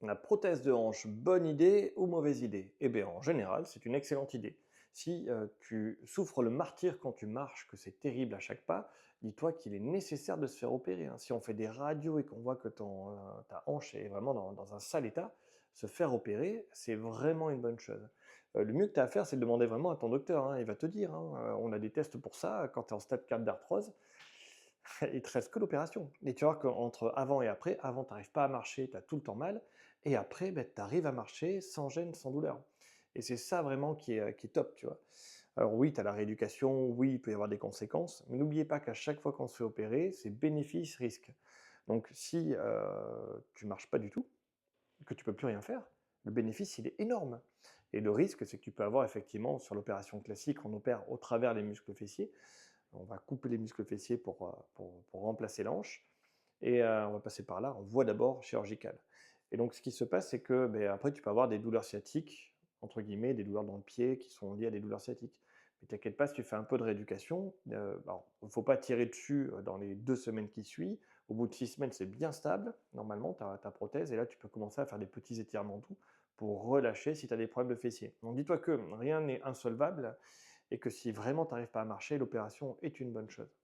La prothèse de hanche, bonne idée ou mauvaise idée? Eh bien, en général, c'est une excellente idée. Si tu souffres le martyre quand tu marches, que c'est terrible à chaque pas, dis-toi qu'il est nécessaire de se faire opérer, hein. Si on fait des radios et qu'on voit que ta hanche est vraiment dans un sale état, se faire opérer, c'est vraiment une bonne chose. Le mieux que tu as à faire, c'est de demander vraiment à ton docteur, hein. Il va te dire, hein, on a des tests pour ça, quand tu es en stade 4 d'arthrose, il te reste que l'opération. Et tu vois qu'entre avant et après, avant, tu n'arrives pas à marcher, tu as tout le temps mal, et après, ben, tu arrives à marcher sans gêne, sans douleur. Et c'est ça vraiment qui est top, tu vois. Alors oui, tu as la rééducation, oui, il peut y avoir des conséquences, mais n'oubliez pas qu'à chaque fois qu'on se fait opérer, c'est bénéfice-risque. Donc si tu marches pas du tout, que tu peux plus rien faire, le bénéfice, il est énorme. Et le risque, c'est que tu peux avoir effectivement, sur l'opération classique, on opère au travers les muscles fessiers, on va couper les muscles fessiers pour remplacer l'hanche, et on va passer par là, en voie d'abord chirurgicale. Et donc ce qui se passe, c'est que, beh, après tu peux avoir des «douleurs sciatiques», entre guillemets, des douleurs dans le pied qui sont liées à des douleurs sciatiques. Mais t'inquiète pas, si tu fais un peu de rééducation, alors il ne faut pas tirer dessus, dans les 2 semaines qui suivent. Au bout de 6 semaines, c'est bien stable, normalement, ta prothèse, et là tu peux commencer à faire des petits étirements doux pour relâcher si tu as des problèmes de fessiers. Donc dis-toi que rien n'est insolvable et que si vraiment tu n'arrives pas à marcher, l'opération est une bonne chose.